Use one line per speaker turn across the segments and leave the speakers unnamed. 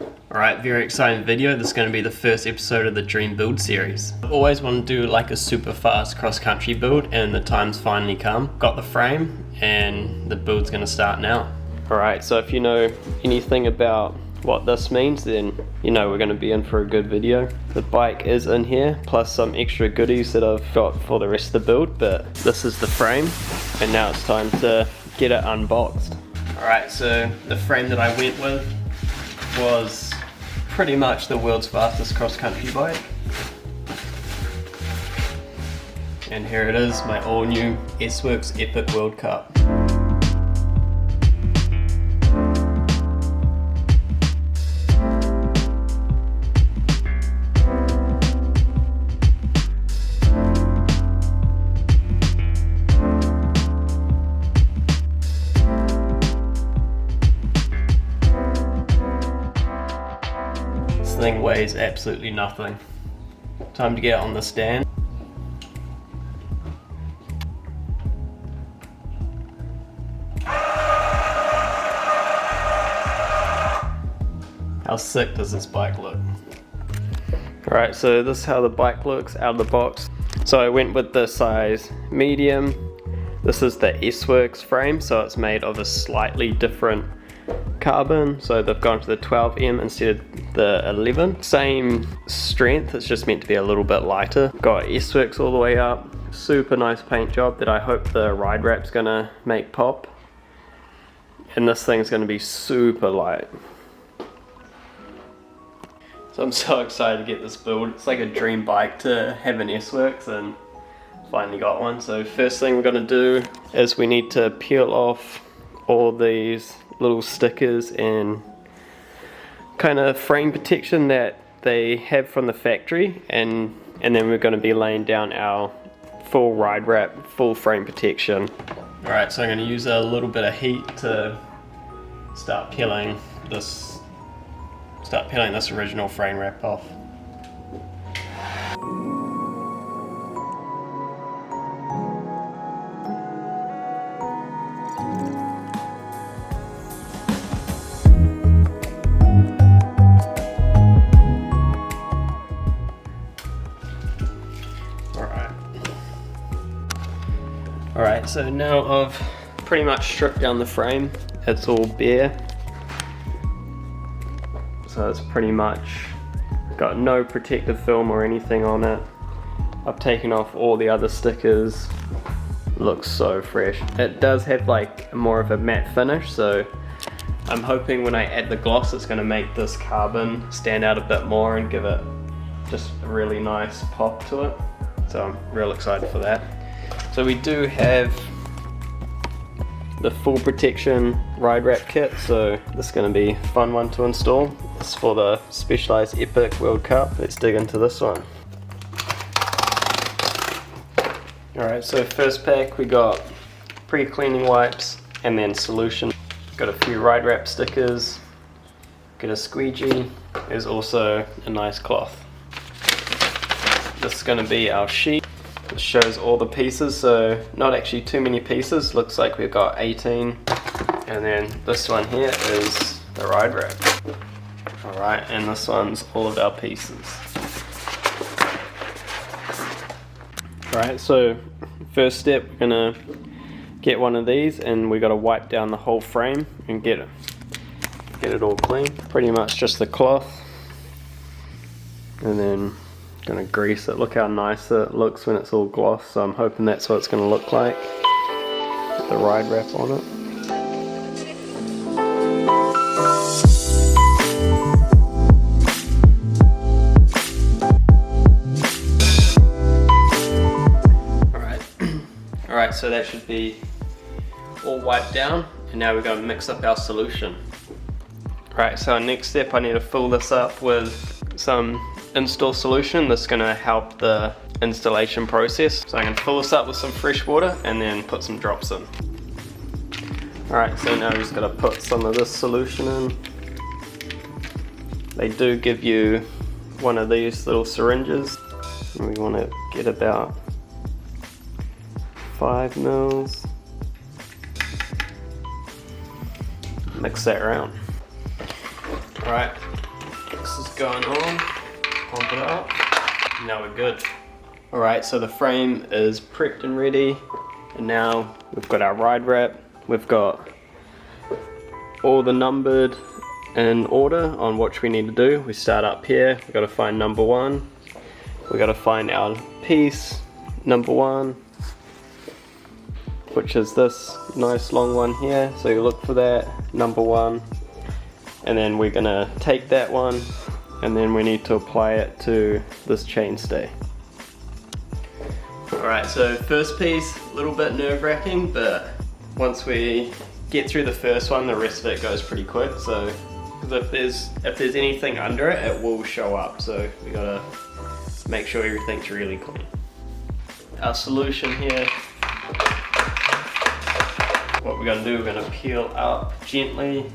Alright, very exciting video. This is going to be the first episode of the Dream Build series. I've always wanted to do like a super fast cross-country build, and the time's finally come. Got the frame and the build's going to start now. Alright, so if you know anything about what this means, then you know we're going to be in for a good video. The bike is in here, plus some extra goodies that I've got for the rest of the build, but this is the frame, and now it's time to get it unboxed. Alright, so the frame that I went with was pretty much the world's fastest cross-country bike. And here it is, my all-new S-Works Epic World Cup. This thing weighs absolutely nothing. Time to get it on the stand. How sick does this bike look? Alright, so this is how the bike looks out of the box. So I went with the size medium. This is the S-Works frame, so it's made of a slightly different carbon, so they've gone to the 12M instead of the 11. Same strength, it's just meant to be a little bit lighter. Got S-Works all the way up. Super nice paint job that I hope the RideWrap's gonna make pop. And this thing's gonna be super light. So I'm so excited to get this build. It's like a dream bike to have an S-Works, and finally got one. So first thing we're gonna do is we need to peel off all these little stickers and kind of frame protection that they have from the factory, and then we're going to be laying down our full RideWrap, full frame protection. Alright, so I'm going to use a little bit of heat to start peeling this original frame wrap off. Alright, so now I've pretty much stripped down the frame. It's all bare. So it's pretty much got no protective film or anything on it. I've taken off all the other stickers. Looks so fresh. It does have like more of a matte finish, so I'm hoping when I add the gloss it's going to make this carbon stand out a bit more and give it just a really nice pop to it. So I'm real excited for that. So we do have the full protection RideWrap kit, so this is going to be a fun one to install. It's for the Specialized Epic World Cup. Let's dig into this one. Alright, so first pack we got pre-cleaning wipes and then solution. Got a few RideWrap stickers, got a squeegee, there's also a nice cloth. This is going to be our sheet. It shows all the pieces, so not actually too many pieces. Looks like we've got 18. And then this one here is the RideWrap. Alright, and this one's all of our pieces. Alright, so first step, we're gonna get one of these and we gotta wipe down the whole frame and get it all clean. Pretty much just the cloth. And then gonna grease it. Look how nice it looks when it's all gloss, so I'm hoping that's what it's gonna look like with the RideWrap on it. Alright, so that should be all wiped down, and now we're going to mix up our solution. Alright, so our next step, I need to fill this up with some install solution that's going to help the installation process. So I'm going to fill this up with some fresh water and then put some drops in. Alright, so now I'm just going to put some of this solution in. They do give you one of these little syringes, and we want to get about 5 mils. Mix that around. Alright, This is going on. Pump it up. Now we're good. Alright, so the frame is prepped and ready. And now we've got our ride wrap. We've got all the numbered in order on what we need to do. We start up here. We've got to find number 1. We've got to find our piece, number 1. Which is this nice long one here. So you look for that, number 1. And then we're going to take that one. And then we need to apply it to this chainstay. Alright, so first piece, a little bit nerve-wracking, but once we get through the first one, the rest of it goes pretty quick. So if there's anything under it, it will show up. So we gotta make sure everything's really clean. Our solution here, what we're gonna do, we're gonna peel up gently.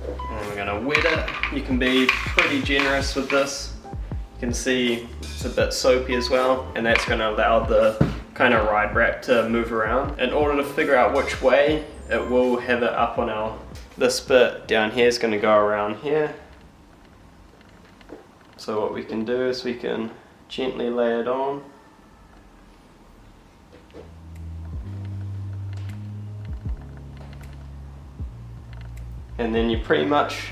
And we're gonna wet it. You can be pretty generous with this. You can see it's a bit soapy as well, and that's going to allow the kind of ride wrap to move around. In order to figure out which way, it will have it up on this bit down here is going to go around here. So what we can do is we can gently lay it on. And then you pretty much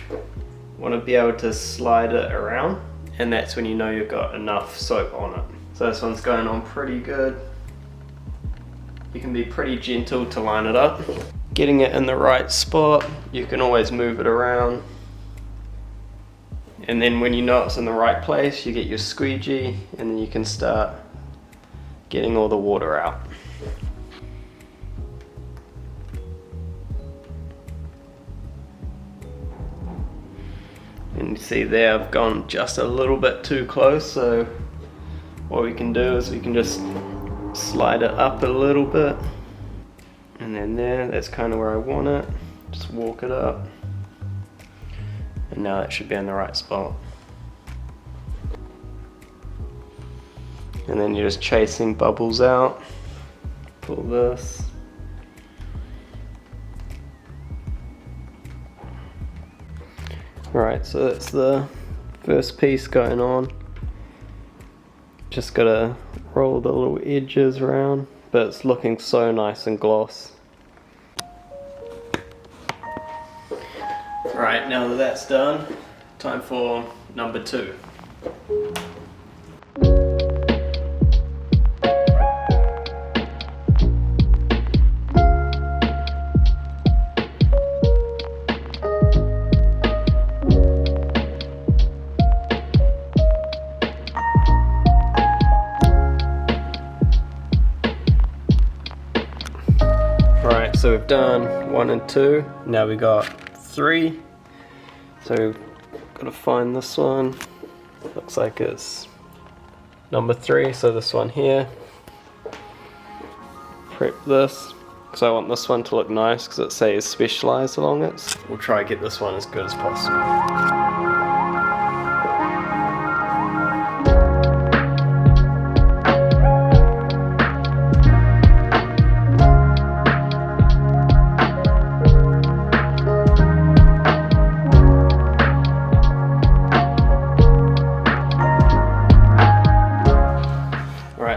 want to be able to slide it around. And that's when you know you've got enough soap on it. So this one's going on pretty good. You can be pretty gentle to line it up. Getting it in the right spot, you can always move it around. And then when you know it's in the right place, you get your squeegee and then you can start getting all the water out. And you see there I've gone just a little bit too close, so what we can do is we can just slide it up a little bit. And then there, that's kind of where I want it. Just walk it up. And now that should be in the right spot. And then you're just chasing bubbles out. Pull this. Right, so that's the first piece going on. Just gotta roll the little edges around, but it's looking so nice and gloss. Right, now that that's done, time for number 2. So we've done 1 and 2, now we got 3. So we've got to find this one. Looks like it's number 3, so this one here. Prep this, because I want this one to look nice, because it says specialized along it. So we'll try to get this one as good as possible.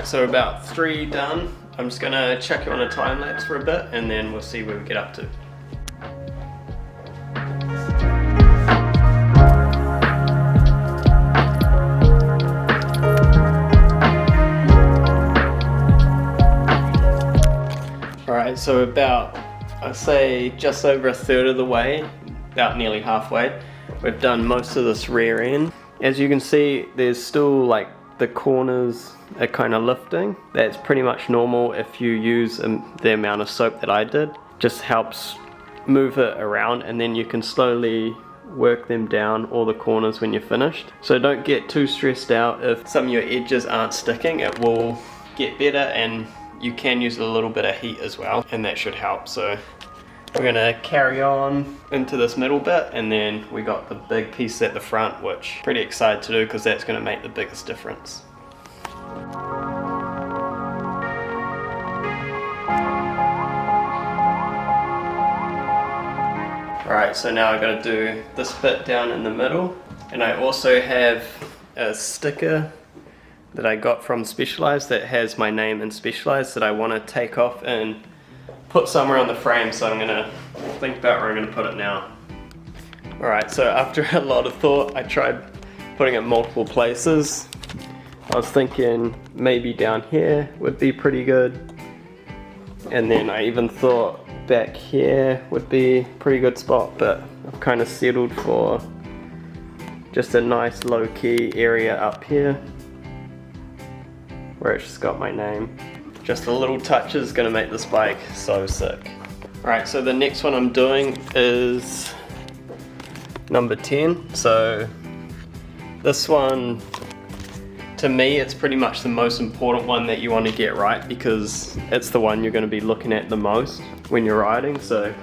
So about 3 done. I'm just gonna chuck you on a time lapse for a bit and then we'll see where we get up to. Alright, so about, I'd say just over 1/3 of the way, about nearly halfway, we've done most of this rear end. As you can see, there's still like the corners are kind of lifting. That's pretty much normal if you use the amount of soap that I did. Just helps move it around and then you can slowly work them down, all the corners, when you're finished. So don't get too stressed out if some of your edges aren't sticking. It will get better and you can use a little bit of heat as well and that should help. So we're gonna carry on into this middle bit and then we got the big piece at the front, which I'm pretty excited to do because that's gonna make the biggest difference. Alright, so now I've got to do this bit down in the middle, and I also have a sticker that I got from Specialized that has my name in Specialized that I want to take off and put somewhere on the frame, so I'm going to think about where I'm going to put it now. Alright, so after a lot of thought, I tried putting it multiple places. I was thinking maybe down here would be pretty good, and then I even thought back here would be a pretty good spot, but I've kind of settled for just a nice low-key area up here where it's just got my name. Just a little touch is gonna make this bike so sick. Alright, so the next one I'm doing is number 10. So this one, to me, it's pretty much the most important one that you want to get right, because it's the one you're going to be looking at the most when you're riding. So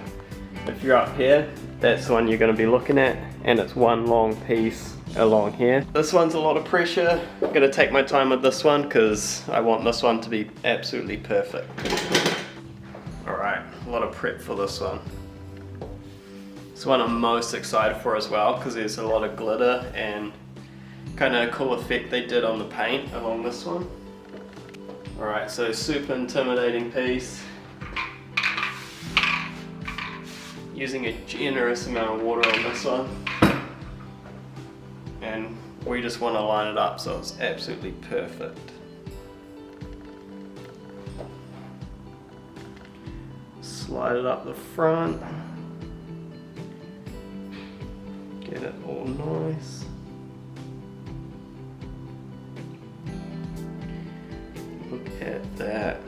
if you're up here, that's the one you're going to be looking at, and it's one long piece along here. This one's a lot of pressure. I'm going to take my time with this one because I want this one to be absolutely perfect. Alright, a lot of prep for this one. It's one I'm most excited for as well because there's a lot of glitter and kind of a cool effect they did on the paint along this one. Alright, so super intimidating piece. Using a generous amount of water on this one. And we just want to line it up so it's absolutely perfect. Slide it up the front. Get it all nice. Look at that.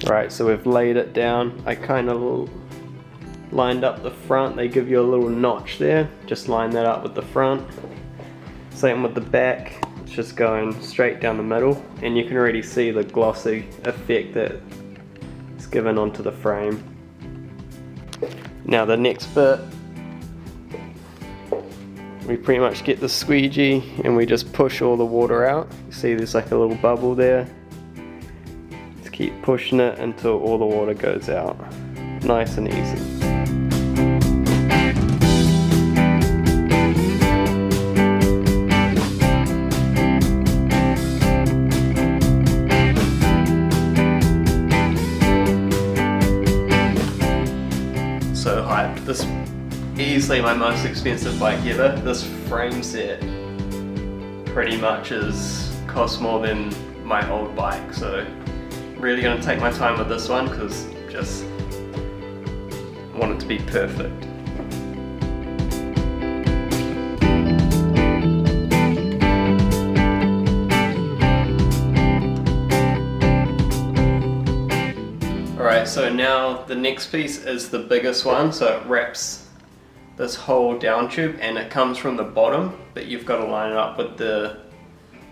Right, so we've laid it down. I kind of lined up the front. They give you a little notch there. Just line that up with the front. Same with the back. It's just going straight down the middle, and you can already see the glossy effect that it's given onto the frame. Now the next bit, we pretty much get the squeegee and we just push all the water out. You see there's like a little bubble there. Just keep pushing it until all the water goes out. Nice and easy. So hyped. This easily my most expensive bike ever. This frame set pretty much cost more than my old bike, so really gonna take my time with this one because just want it to be perfect. Alright, so now the next piece is the biggest one, so it wraps this whole down tube and it comes from the bottom, but you've got to line it up with the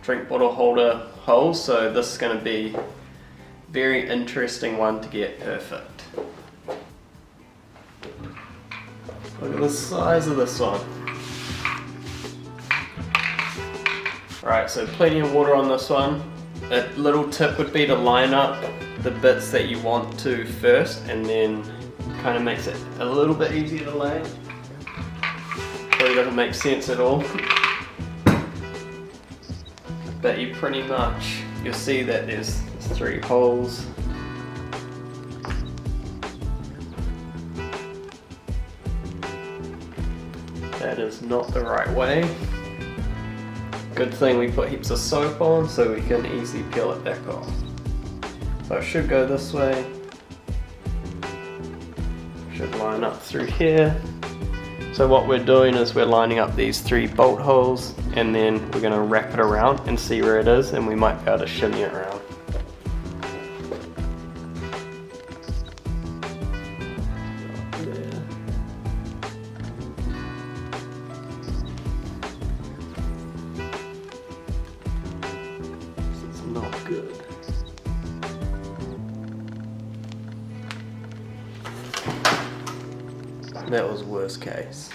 drink bottle holder holes, so this is going to be a very interesting one to get perfect. Look at the size of this one. Alright, so plenty of water on this one. A little tip would be to line up the bits that you want to first, and then kind of makes it a little bit easier to lay. Probably doesn't make sense at all. But you pretty much, you'll see that there's 3 holes. That is not the right way. Good thing we put heaps of soap on so we can easily peel it back off. So it should go this way. Should line up through here. So what we're doing is we're lining up these 3 bolt holes, and then we're going to wrap it around and see where it is, and we might be able to shimmy it around. This is not good. That was worst case.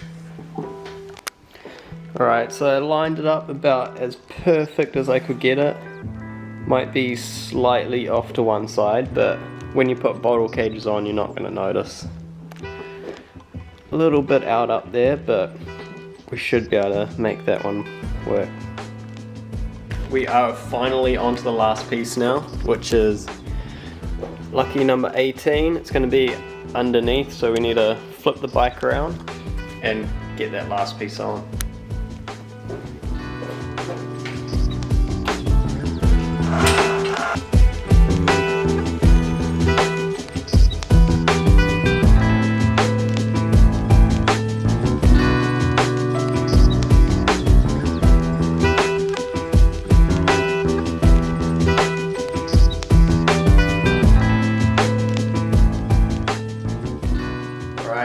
Alright, so I lined it up about as perfect as I could get it. Might be slightly off to one side, but when you put bottle cages on, you're not going to notice. a little bit out up there, but we should be able to make that one work. We are finally onto the last piece now, which is lucky number 18. It's going to be underneath, so we need to flip the bike around and get that last piece on.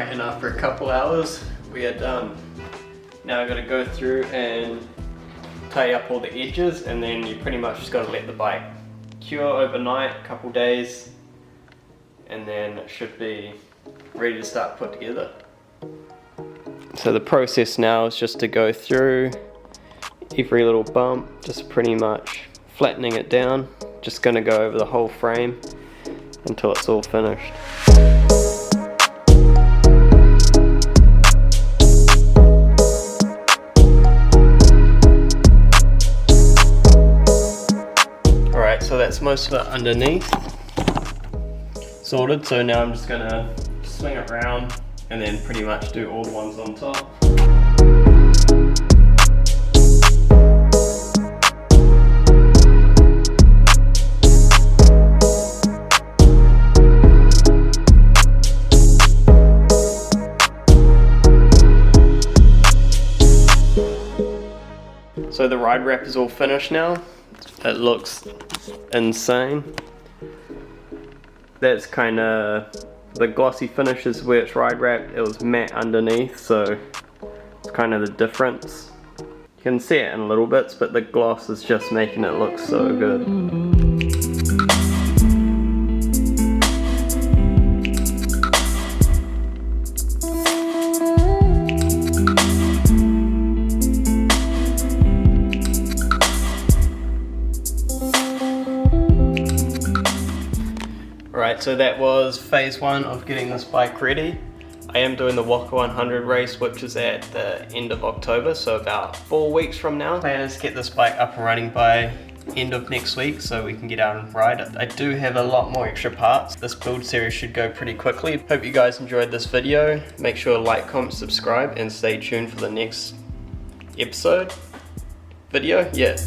And after a couple hours, we are done. Now I've got to go through and tie up all the edges, and then you pretty much just got to let the bike cure overnight, a couple days, and then it should be ready to start put together. So the process now is just to go through every little bump, just pretty much flattening it down. Just going to go over the whole frame until it's all finished. So that's most of it underneath sorted, so now I'm just gonna swing it around and then pretty much do all the ones on top. So the ride wrap is all finished now. It looks insane. That's kind of the glossy finish is where it's ride wrapped. It was matte underneath, so it's kind of the difference. You can see it in little bits, but the gloss is just making it look so good. Alright, so that was phase one of getting this bike ready. I am doing the Whaka 100 race, which is at the end of October, so about 4 weeks from now. Plan is to get this bike up and running by end of next week so we can get out and ride it. I do have a lot more extra parts. This build series should go pretty quickly. Hope you guys enjoyed this video. Make sure to like, comment, subscribe, and stay tuned for the next episode. Video? Yeah.